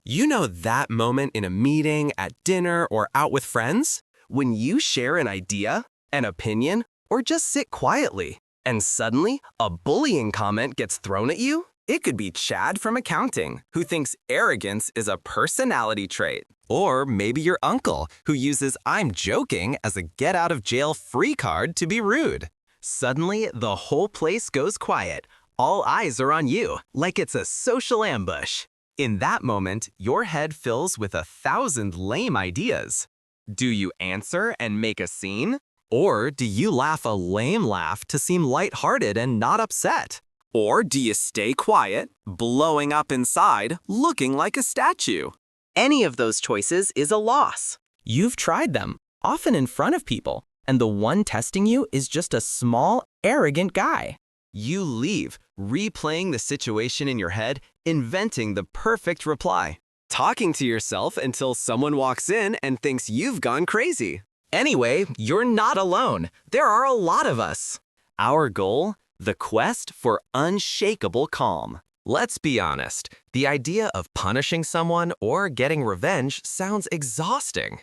You know that moment in a meeting, at dinner, or out with friends? When you share an idea, an opinion, or just sit quietly, and suddenly a bullying comment gets thrown at you? It could be Chad from accounting, who thinks arrogance is a personality trait. Or maybe your uncle, who uses "I'm joking" as a get-out-of-jail-free card to be rude. Suddenly, the whole place goes quiet. All eyes are on you, like it's a social ambush. In that moment, your head fills with 1,000 lame ideas. Do you answer and make a scene? Or do you laugh a lame laugh to seem lighthearted and not upset? Or do you stay quiet, blowing up inside, looking like a statue? Any of those choices is a loss. You've tried them, often in front of people, and the one testing you is just a small, arrogant guy. You leave, replaying the situation in your head, inventing the perfect reply. Talking to yourself until someone walks in and thinks you've gone crazy. Anyway, you're not alone. There are a lot of us. Our goal? The quest for unshakable calm. Let's be honest, the idea of punishing someone or getting revenge sounds exhausting.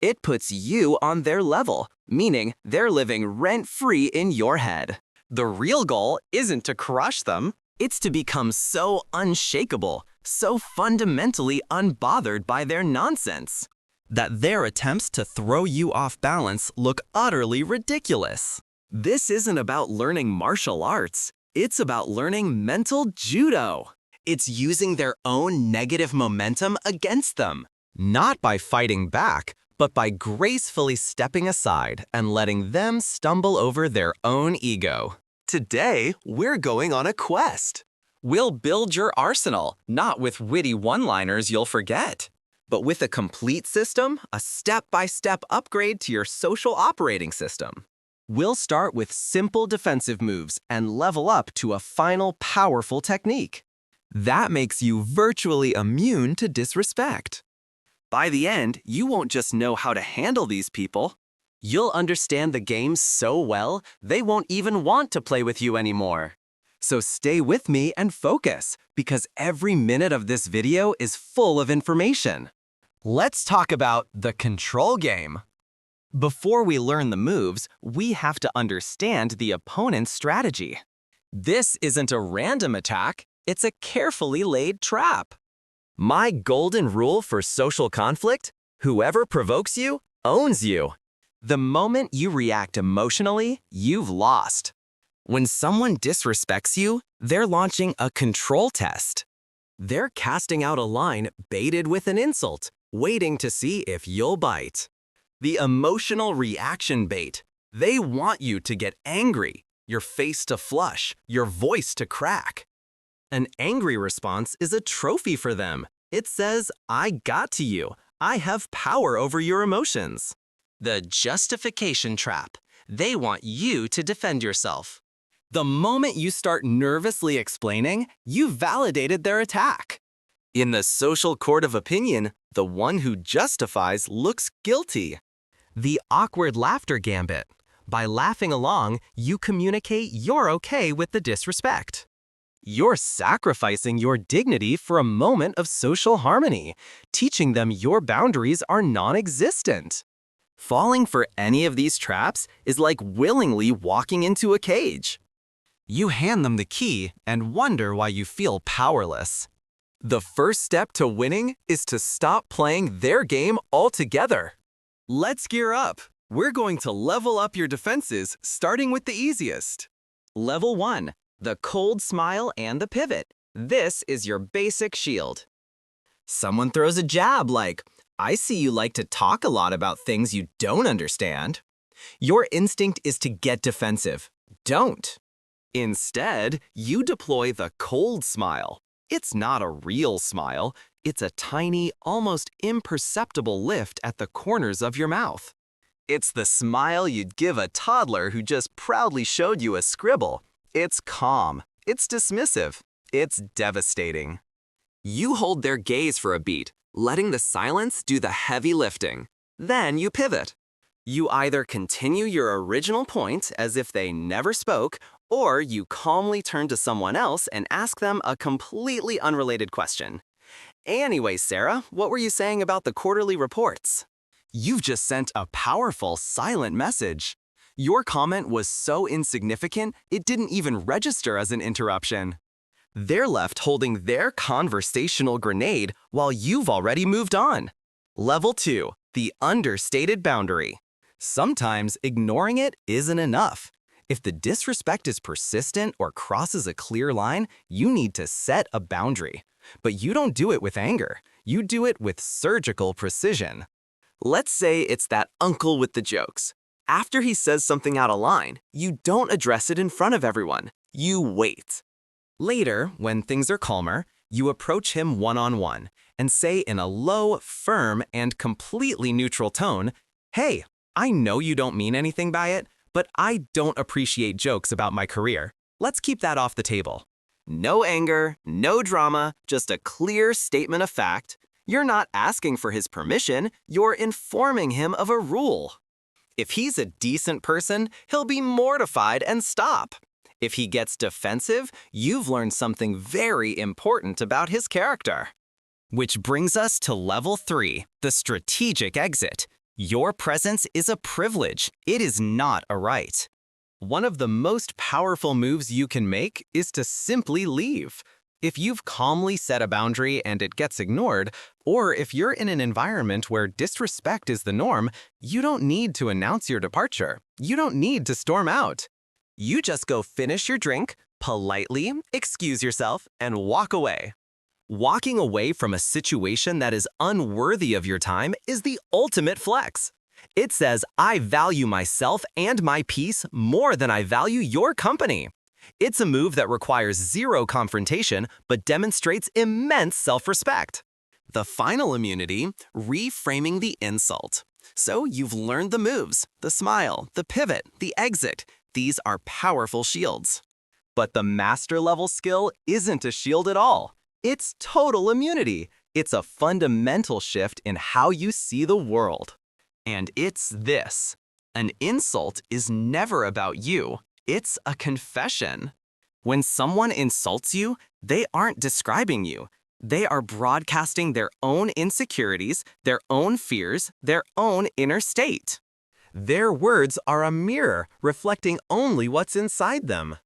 It puts you on their level, meaning they're living rent-free in your head. The real goal isn't to crush them, it's to become so unshakable, so fundamentally unbothered by their nonsense, that their attempts to throw you off balance look utterly ridiculous. This isn't about learning martial arts, it's about learning mental judo. It's using their own negative momentum against them, not by fighting back, but by gracefully stepping aside and letting them stumble over their own ego. Today, we're going on a quest. We'll build your arsenal, not with witty one-liners you'll forget, but with a complete system, a step-by-step upgrade to your social operating system. We'll start with simple defensive moves and level up to a final powerful technique. That makes you virtually immune to disrespect. By the end, you won't just know how to handle these people. You'll understand the game so well, they won't even want to play with you anymore. So stay with me and focus, because every minute of this video is full of information. Let's talk about the control game. Before we learn the moves, we have to understand the opponent's strategy. This isn't a random attack, it's a carefully laid trap. My golden rule for social conflict: whoever provokes you, owns you. The moment you react emotionally, you've lost. When someone disrespects you, they're launching a control test. They're casting out a line baited with an insult, waiting to see if you'll bite. The emotional reaction bait. They want you to get angry, your face to flush, your voice to crack. An angry response is a trophy for them. It says, "I got to you. I have power over your emotions." The justification trap. They want you to defend yourself. The moment you start nervously explaining, you've validated their attack. In the social court of opinion, the one who justifies looks guilty. The awkward laughter gambit. By laughing along, you communicate you're okay with the disrespect. You're sacrificing your dignity for a moment of social harmony, teaching them your boundaries are non-existent. Falling for any of these traps is like willingly walking into a cage. You hand them the key and wonder why you feel powerless. The first step to winning is to stop playing their game altogether. Let's gear up. We're going to level up your defenses, starting with the easiest. Level 1. The cold smile and the pivot. This is your basic shield. Someone throws a jab like, "I see you like to talk a lot about things you don't understand." Your instinct is to get defensive. Don't. Instead, you deploy the cold smile. It's not a real smile. It's a tiny, almost imperceptible lift at the corners of your mouth. It's the smile you'd give a toddler who just proudly showed you a scribble. It's calm. It's dismissive. It's devastating. You hold their gaze for a beat, letting the silence do the heavy lifting. Then you pivot. You either continue your original point as if they never spoke, or you calmly turn to someone else and ask them a completely unrelated question. Anyway, Sarah, what were you saying about the quarterly reports? You've just sent a powerful, silent message. Your comment was so insignificant, it didn't even register as an interruption. They're left holding their conversational grenade while you've already moved on. Level 2, the understated boundary. Sometimes ignoring it isn't enough. If the disrespect is persistent or crosses a clear line, you need to set a boundary. But you don't do it with anger. You do it with surgical precision. Let's say it's that uncle with the jokes. After he says something out of line, you don't address it in front of everyone. You wait. Later, when things are calmer, you approach him one-on-one and say in a low, firm, and completely neutral tone, "Hey, I know you don't mean anything by it, but I don't appreciate jokes about my career. Let's keep that off the table." No anger, no drama, just a clear statement of fact. You're not asking for his permission, you're informing him of a rule. If he's a decent person, he'll be mortified and stop. If he gets defensive, you've learned something very important about his character. Which brings us to level 3, the strategic exit. Your presence is a privilege. It is not a right. One of the most powerful moves you can make is to simply leave. If you've calmly set a boundary and it gets ignored, or if you're in an environment where disrespect is the norm, you don't need to announce your departure. You don't need to storm out. You just go finish your drink, politely excuse yourself, and walk away. Walking away from a situation that is unworthy of your time is the ultimate flex. It says, I value myself and my peace more than I value your company. It's a move that requires zero confrontation but demonstrates immense self-respect. The final immunity, reframing the insult. So you've learned the moves, the smile, the pivot, the exit. These are powerful shields. But the master level skill isn't a shield at all. It's total immunity. It's a fundamental shift in how you see the world. And it's this. An insult is never about you. It's a confession. When someone insults you, they aren't describing you. They are broadcasting their own insecurities, their own fears, their own inner state. Their words are a mirror reflecting only what's inside them.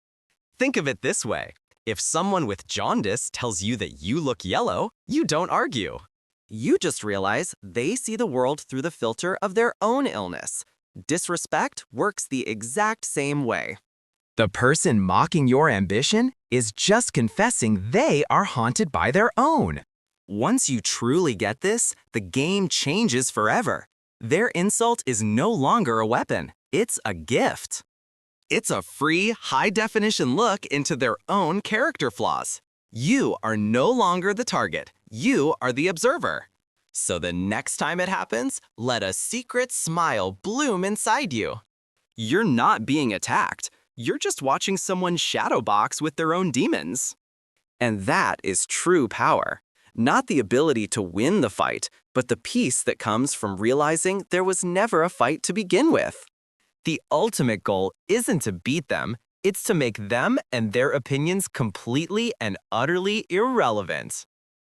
Think of it this way. If someone with jaundice tells you that you look yellow, you don't argue. You just realize they see the world through the filter of their own illness. Disrespect works the exact same way. The person mocking your ambition is just confessing they are haunted by their own. Once you truly get this, the game changes forever. Their insult is no longer a weapon, it's a gift. It's a free, high-definition look into their own character flaws. You are no longer the target, you are the observer. So the next time it happens, let a secret smile bloom inside you. You're not being attacked. You're just watching someone shadowbox with their own demons. And that is true power. Not the ability to win the fight, but the peace that comes from realizing there was never a fight to begin with. The ultimate goal isn't to beat them, it's to make them and their opinions completely and utterly irrelevant.